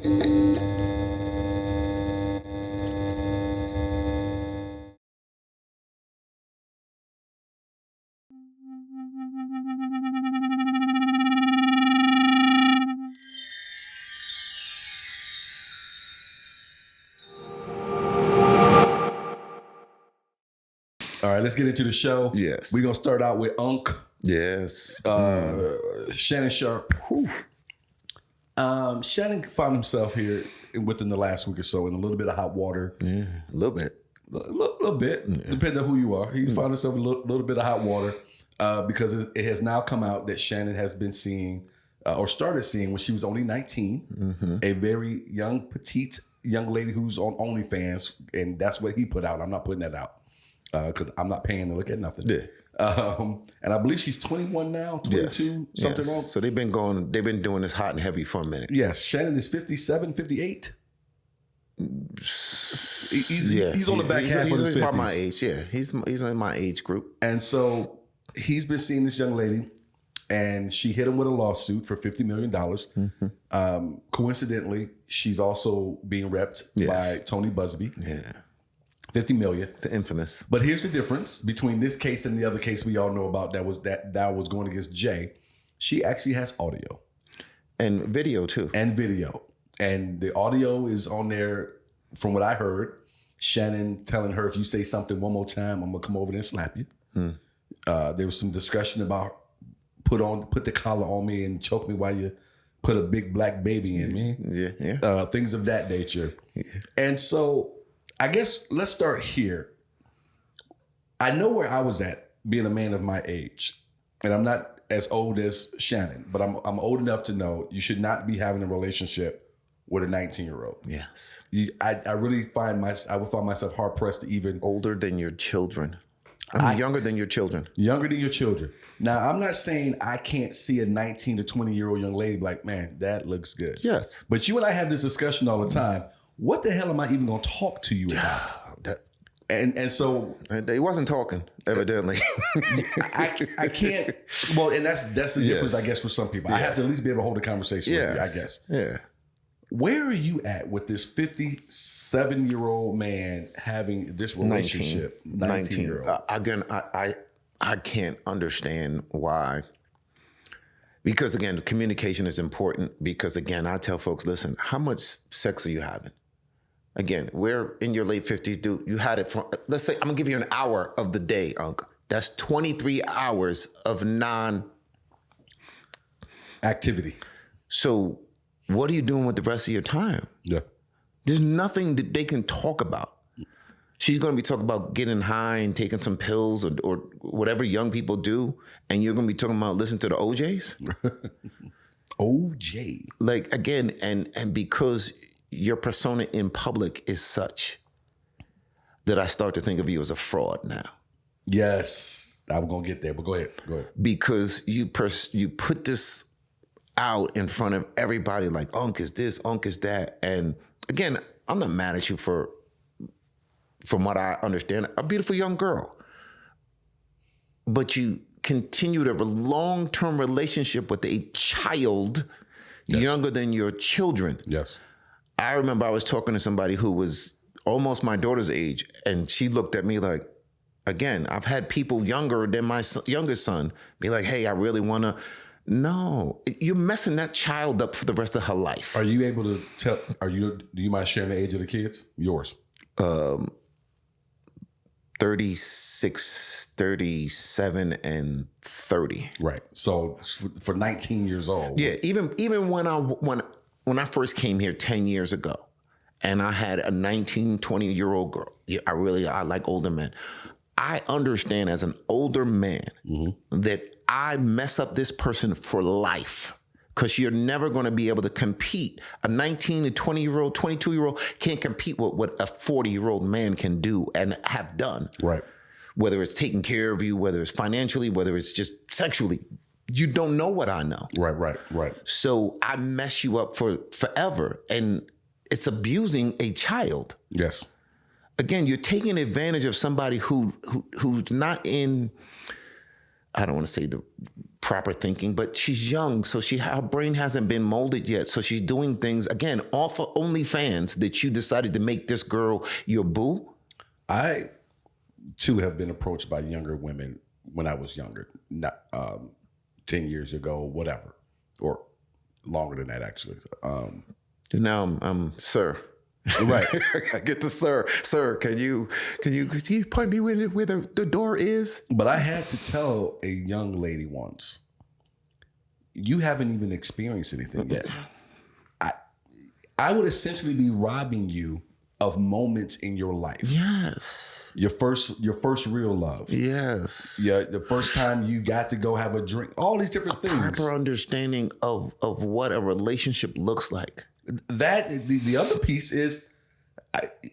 All right, let's get into the show. Yes. We're going to start out with Unc. Yes. Shannon Sharpe. Shannon found himself here within the last week or so in a little bit of hot water. Yeah, a little bit. A little bit, depending on who you are. He found himself in a little bit of hot water because it has now come out that Shannon has been seeing or started seeing when she was only 19, a very young, petite young lady who's on OnlyFans, and that's what he put out. I'm not putting that out because I'm not paying to look at nothing. Yeah. And I believe she's 21 now, 22, something wrong. So they've been doing this hot and heavy for a minute. Yes, Shannon is 57, 58. He's on the back half of his 50s. He's about my age, yeah. He's in my age group. And so he's been seeing this young lady, and she hit him with a lawsuit for $50 million. Coincidentally, she's also being repped by Tony Busby. Yeah. $50 million. The infamous. But here's the difference between this case and the other case we all know about that was going against Jay. She actually has audio. And video too. And the audio is on there, from what I heard, Shannon telling her, if you say something one more time, I'm going to come over there and slap you. There was some discussion about put the collar on me and choke me while you put a big black baby in me. Yeah. Things of that nature. Yeah. And so I guess let's start here. I know where I was at being a man of my age, and I'm not as old as Shannon, but I'm old enough to know you should not be having a relationship with a 19-year-old. Yes. I really I would find myself hard pressed to even older than your children. Younger than your children. Younger than your children. Now, I'm not saying I can't see a 19 to 20-year-old young lady like, man, that looks good. Yes. But you and I have this discussion all the time. What the hell am I even going to talk to you about? And so they wasn't talking, evidently. I can't. Well, and that's the difference, I guess, for some people. I have to at least be able to hold a conversation with you, I guess. Yeah. Where are you at with this 57-year-old man having this relationship? 19-year-old. Again, I can't understand why. Because again, communication is important. Because again, I tell folks, listen, how much sex are you having? Again, we're in your late 50s, dude. You had it from, let's say, I'm gonna give you an hour of the day, Unc. That's 23 hours of activity. So what are you doing with the rest of your time? Yeah. There's nothing that they can talk about. She's going to be talking about getting high and taking some pills or whatever young people do. And you're going to be talking about listening to the OJs? OJ. Like, again, and because your persona in public is such that I start to think of you as a fraud now. Yes. I'm going to get there, but go ahead. Because you put this out in front of everybody like, Unc is this, Unc is that. And again, I'm not mad at you from what I understand, a beautiful young girl. But you continued a long-term relationship with a child younger than your children. Yes. I remember I was talking to somebody who was almost my daughter's age, and she looked at me like, again, I've had people younger than my youngest son be like, hey, I really want to. No, you're messing that child up for the rest of her life. Are you able to tell, do you mind sharing the age of the kids? Yours. 36, 37, and 30. Right. So for 19 years old. Yeah. Even when I first came here 10 years ago and I had a 19, 20-year-old girl, I like older men. I understand as an older man that I mess up this person for life because you're never going to be able to compete. A 19 to 20-year-old, 22-year-old can't compete with what a 40-year-old man can do and have done. Right. Whether it's taking care of you, whether it's financially, whether it's just sexually. You don't know what I know. Right. So I mess you up for forever. And it's abusing a child. Yes. Again, you're taking advantage of somebody who's not in I don't want to say the proper thinking, but she's young, so her brain hasn't been molded yet. So she's doing things, again, off of OnlyFans, that you decided to make this girl your boo. I, too, have been approached by younger women when I was younger, not 10 years ago, whatever, or longer than that, actually. Now I'm sir. Right. I get the sir. Sir, can you point me where the door is? But I had to tell a young lady once, you haven't even experienced anything yet. I would essentially be robbing you of moments in your life. Yes. Your first real love. Yes. Yeah, the first time you got to go have a drink. All these different things. Proper understanding of what a relationship looks like. That the other piece is,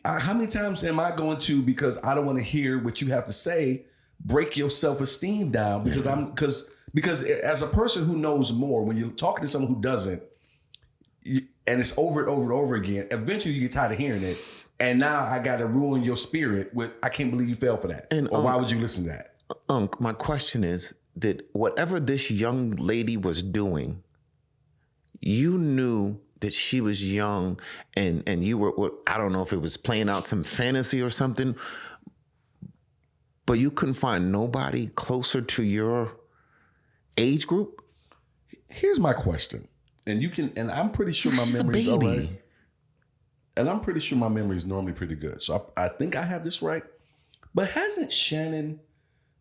how many times am I going to, because I don't want to hear what you have to say, break your self-esteem down because as a person who knows more, when you're talking to someone who doesn't, and it's over and over and over again, eventually you get tired of hearing it. And now I got to ruin your spirit with, I can't believe you fell for that. And or why would you listen to that? Unc, my question is, that whatever this young lady was doing, you knew that she was young and you were, I don't know if it was playing out some fantasy or something, but you couldn't find nobody closer to your age group? Here's my question. And I'm pretty sure my memory's all right. And I'm pretty sure my memory is normally pretty good. So I think I have this right. But hasn't Shannon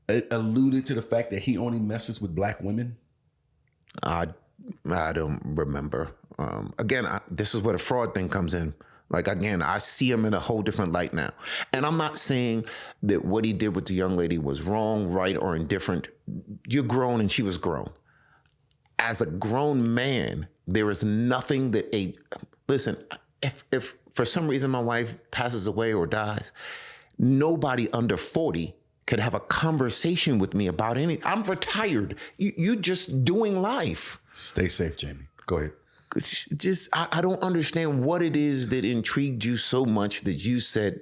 alluded to the fact that he only messes with black women? I don't remember. Again, this is where the fraud thing comes in. Like, again, I see him in a whole different light now. And I'm not saying that what he did with the young lady was wrong, right, or indifferent. You're grown and she was grown. As a grown man, there is nothing that listen, if for some reason my wife passes away or dies, nobody under 40 could have a conversation with me about anything. I'm retired. You just doing life. Stay safe, Jamie. Go ahead. It's just, I don't understand what it is that intrigued you so much that you said,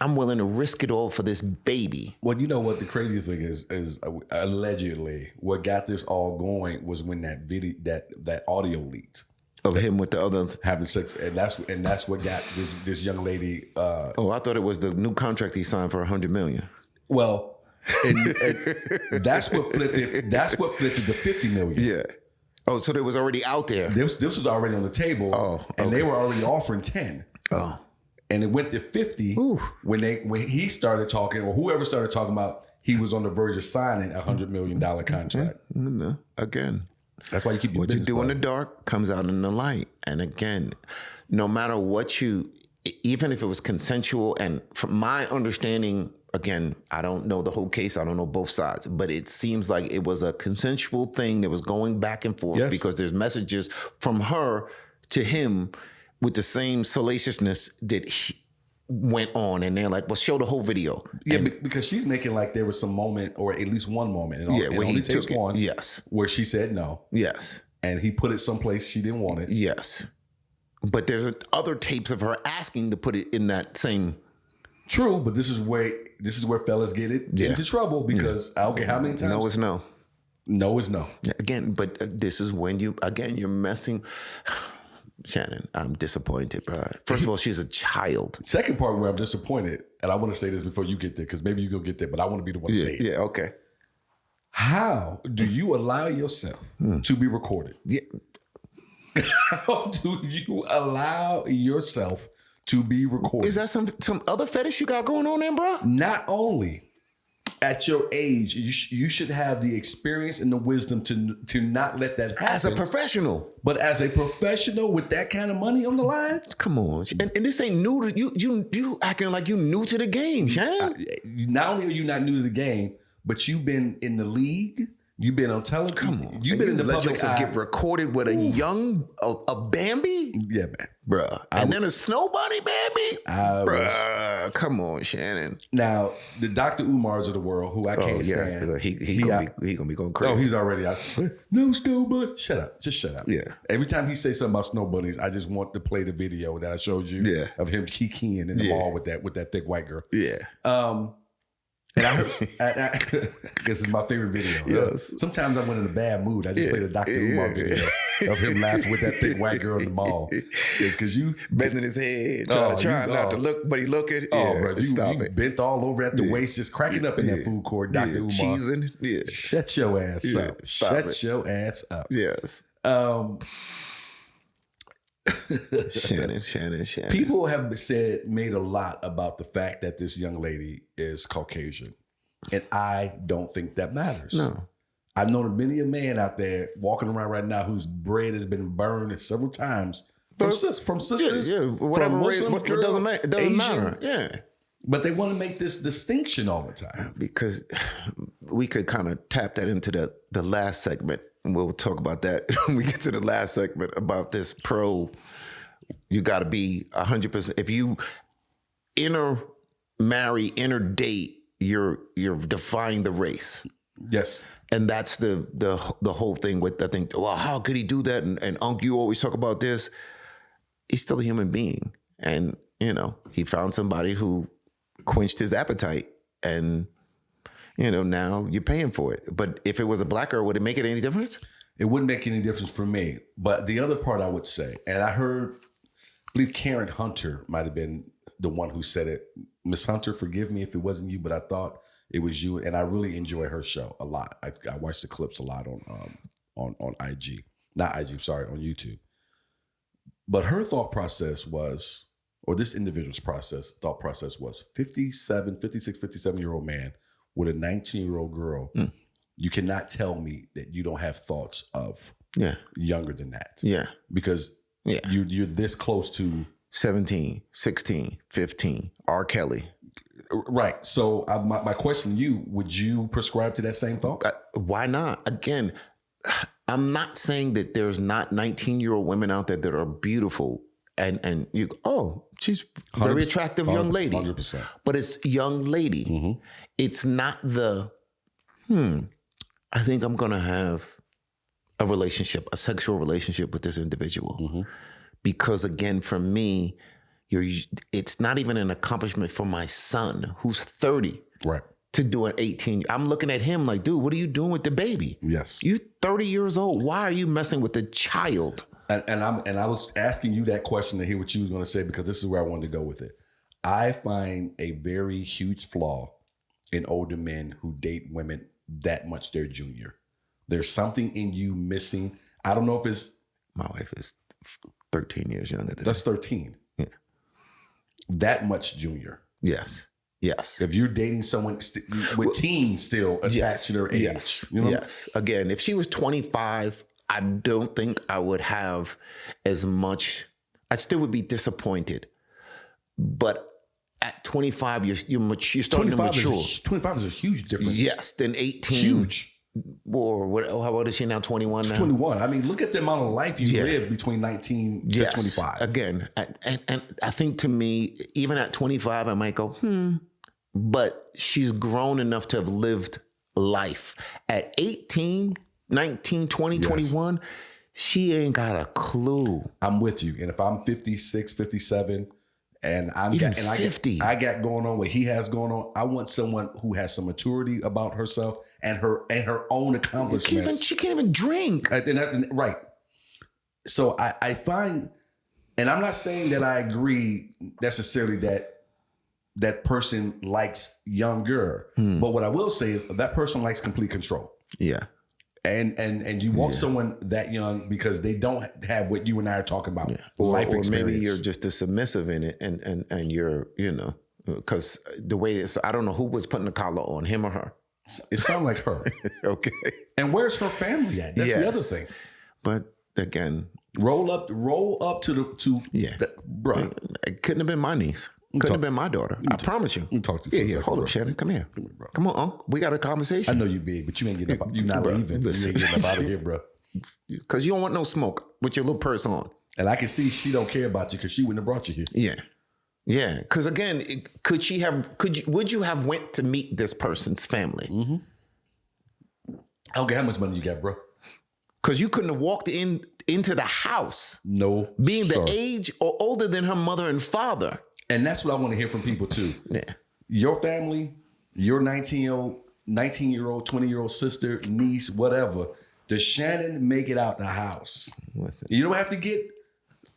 I'm willing to risk it all for this baby. Well, you know what the crazy thing is allegedly what got this all going was when that video, that audio leaked of him with the other having sex, and that's what got this young lady. I thought it was the new contract he signed for $100 million. Well, and that's what flipped it. That's what flipped it to $50 million. Yeah. Oh, so it was already out there. This was already on the table. Oh, okay. And they were already offering 10. Oh. And it went to 50 when he started talking, or whoever started talking about he was on the verge of signing a $100 million contract. No. Again, that's why you keep what you do in the dark comes out in the light. And again, no matter what even if it was consensual, and from my understanding, again, I don't know the whole case. I don't know both sides, but it seems like it was a consensual thing that was going back and forth because there's messages from her to him with the same salaciousness that he went on. And they're like, well, show the whole video. Yeah, because she's making like there was some moment, or at least one moment. And where he takes took one. it. Yes. Where she said no. Yes. And he put it someplace she didn't want it. Yes. But there's other tapes of her asking to put it in that same. True, but this is where fellas get into trouble because I don't care how many times. No is no. No is no. Again, but this is when you're messing. Shannon, I'm disappointed, bro. First of all, she's a child. Second part where I'm disappointed, and I want to say this before you get there, because maybe you're going to get there, but I want to be the one to say it. Yeah, okay. How do you allow yourself to be recorded? Yeah. How do you allow yourself to be recorded? Is that some other fetish you got going on there, bro? Not only at your age, you should have the experience and the wisdom to not let that happen. As a professional. But as a professional with that kind of money on the line? Come on. And this ain't new to you. You acting like you new to the game, Shannon. Not only are you not new to the game, but you've been in the league. You've been on television. Come on. You've been in the public eye. Get recorded with a Bambi? Yeah, man. Bruh. And then a snow bunny Bambi? Bruh. Come on, Shannon. Now, the Dr. Umars of the world, who I can't stand. He gonna be going crazy. Oh, he's already out. No snow bunny. Shut up. Just shut up. Yeah. Every time he says something about snow bunnies, I just want to play the video that I showed you of him kikiing in the mall with that thick white girl. Yeah. And I heard, this is my favorite video. Yes. Sometimes I'm in a bad mood. I just played a Dr. Umar video of him laughing with that big white girl in the mall. It's because you bending his head, trying not to look, but he looking. Bro, you bent all over at the waist, just cracking up in that food court, Dr. Umar. Cheesing. Yeah. Shut your ass up. Shut your ass up. Yes. Shannon. People have made a lot about the fact that this young lady is Caucasian. And I don't think that matters. No. I've known many a man out there walking around right now whose bread has been burned several times from sisters. Yeah, whatever race, it doesn't matter. It doesn't matter. Yeah. But they want to make this distinction all the time. Because we could kind of tap that into the last segment. And we'll talk about that when we get to the last segment about this you got to be 100%. If you intermarry, interdate, you're defying the race. Yes. And that's the whole thing with, I think, well, how could he do that? And Unc, you always talk about this. He's still a human being. And, he found somebody who quenched his appetite. And, now you're paying for it. But if it was a black girl, would it make it any difference? It wouldn't make any difference for me. But the other part I would say, and I believe Karen Hunter might have been the one who said it. Miss Hunter, forgive me if it wasn't you, but I thought it was you. And I really enjoy her show a lot. I watch the clips a lot on IG. Not IG, sorry, on YouTube. But her thought process was, or this individual's thought process was 56, 57-year-old man with a 19-year-old girl. You cannot tell me that you don't have thoughts of younger than that. Yeah. Because you're this close to 17, 16, 15, R. Kelly. Right. So my question to you, would you prescribe to that same thought? Why not? Again, I'm not saying that there's not 19-year-old women out there that are beautiful and you she's a very attractive young lady. 100%. But it's young lady. Mm-hmm. It's not I think I'm going to have a sexual relationship with this individual. Mm-hmm. Because again, for me, it's not even an accomplishment for my son who's 30. Right. To do an 18. I'm looking at him like, dude, what are you doing with the baby? Yes. You 30 years old. Why are you messing with the child? And I was asking you that question to hear what you was going to say, because this is where I wanted to go with it. I find a very huge flaw in older men who date women that much their junior. There's something in you missing. I don't know if it's... My wife is 13 years younger than That's 13. Yeah. That much junior. Yes. If you're dating someone with teens still attached to their age. Yes. Yes. Again, if she was 25, I don't think I would have as much. I still would be disappointed. But at 25, you're starting to mature. 25 is a huge difference. Yes. Then 18. Huge. Or what? How old is she now? 21 now? 21. I mean, look at the amount of life you live between 19 to 25. Again, and I think to me, even at 25, I might go, But she's grown enough to have lived life. At 18, 19, 20, 21, she ain't got a clue. I'm with you. And if I'm 56, 57, and I got going on what he has going on, I want someone who has some maturity about herself and her own accomplishments. She can't even drink. Right. So I find, and I'm not saying that I agree necessarily that person likes younger, but what I will say is that person likes complete control. Yeah. And you want someone that young because they don't have what you and I are talking about, life experience. Or maybe you're just a submissive in it, and you're, because the way it's, I don't know who was putting the collar on, him or her. It sounds like her. Okay. And where's her family at? That's the other thing. But again, roll up to the bro. It couldn't have been my niece. Couldn't have been my daughter. I promise you. Let me talk to you. Yeah. Hold up, Shannon. Come here. Come on, Unc. We got a conversation. I know you big, but you ain't getting up. You're not leaving. You ain't getting up out of here, bro. Because you don't want no smoke with your little purse on. And I can see she don't care about you because she wouldn't have brought you here. Yeah. Yeah. Because again, would you have went to meet this person's family? Mm-hmm. I don't care how much money you got, bro. Because you couldn't have walked into the house. No. Being the age or older than her mother and father. And that's what I want to hear from people too. Yeah. Your family, your 19-year-old, 20-year-old sister, niece, whatever, does Shannon make it out the house? Listen. You don't have to get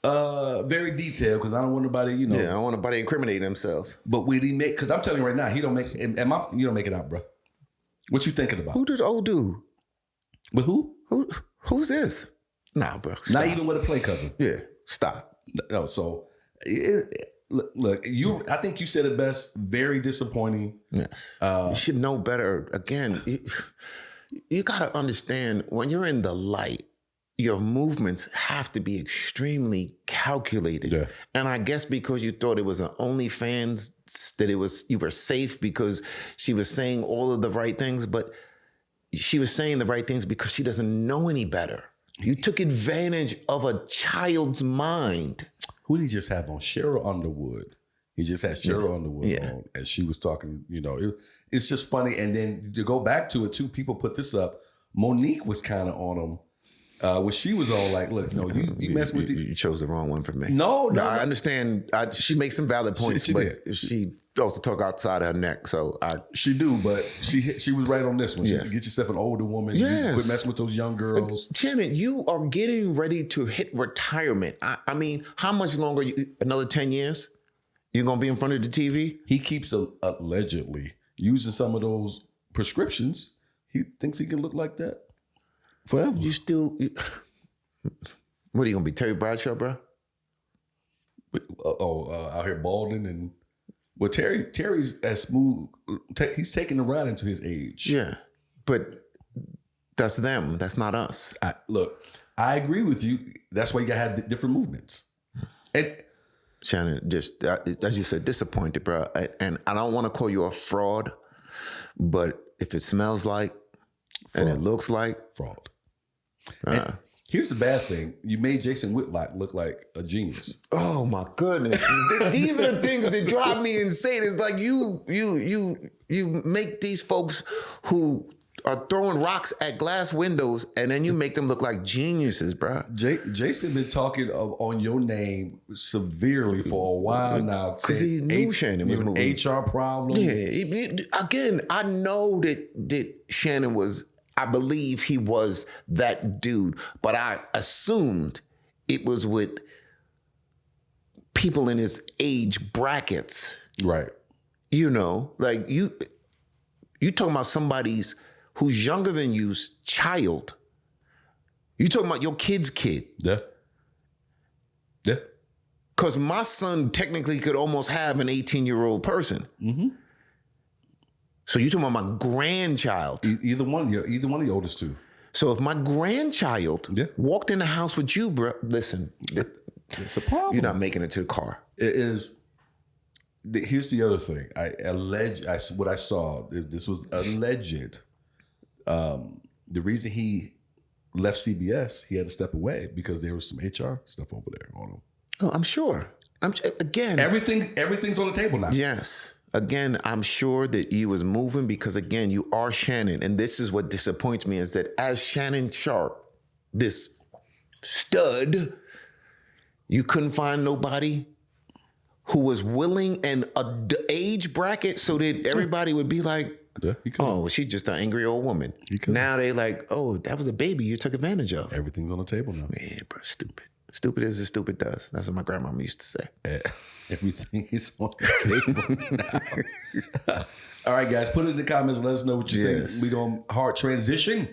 very detailed because I don't want nobody, Yeah, I don't want nobody incriminating themselves. But when he make, because I'm telling you right now, he don't make. You don't make it out, bro. What you thinking about? Who did old dude? With who? Who's this? Nah, bro. Stop. Not even with a play cousin. Yeah, stop. No, so look, I think you said it best. Very disappointing. Yes, you should know better. Again, you got to understand when you're in the light, your movements have to be extremely calculated. Yeah. And I guess because you thought it was an OnlyFans, that you were safe because she was saying all of the right things, but she was saying the right things because she doesn't know any better. You took advantage of a child's mind. Who did he just have on? Cheryl Underwood. He just had Cheryl Underwood on, and she was talking, it's just funny. And then to go back to it too, people put this up. Monique was kind of on him. When she was all like, look, no, you mess with you chose the wrong one for me. No. I understand. She makes some valid points, but she also talk outside her neck. So she do, but she was right on this one. Yeah. Get yourself an older woman. Yes. You quit messing with those young girls. Shannon, you are getting ready to hit retirement. I mean, how much longer? Another 10 years? You're gonna be in front of the TV? He keeps allegedly using some of those prescriptions. He thinks he can look like that forever. What are you gonna be, Terry Bradshaw, bro? Out here balding and Terry's as smooth. He's taking the ride into his age. Yeah, but that's them. That's not us. I agree with you. That's why you gotta have different movements. And Shannon, just as you said, disappointed, bro. And I don't want to call you a fraud, but if it smells like fraud, and it looks like fraud. Here's the bad thing. You made Jason Whitlock look like a genius. Oh my goodness. These are the things that drive me insane. It's like you make these folks who are throwing rocks at glass windows and then you make them look like geniuses, bro. Jason been talking on your name severely for a while now. Because he knew Shannon was moving. HR problem. Yeah. Again, I know that Shannon was, I believe he was that dude, but I assumed it was with people in his age brackets. Right. Like you talking about somebody's who's younger than you's child. You talking about your kid's kid. Yeah. Yeah. Because my son technically could almost have an 18-year-old person. Mm-hmm. So you talking about my grandchild. Either one of the oldest two. So if my grandchild walked in the house with you, bro, listen, it's a problem. You're not making it to the car. It is. Here's the other thing. What I saw, this was alleged. The reason he left CBS, he had to step away because there was some HR stuff over there on him. Oh, I'm sure. Again, everything's on the table now. Yes. Again, I'm sure that you was moving because, again, you are Shannon. And this is what disappoints me is that as Shannon Sharpe, this stud, you couldn't find nobody who was willing and an age bracket so that everybody would be like, oh, she's just an angry old woman. Now they like, oh, that was a baby you took advantage of. Everything's on the table now. Man, bro, stupid. Stupid as stupid does. That's what my grandmama used to say. Everything is on the table now. All right, guys, put it in the comments and let us know what you think. We going hard transition.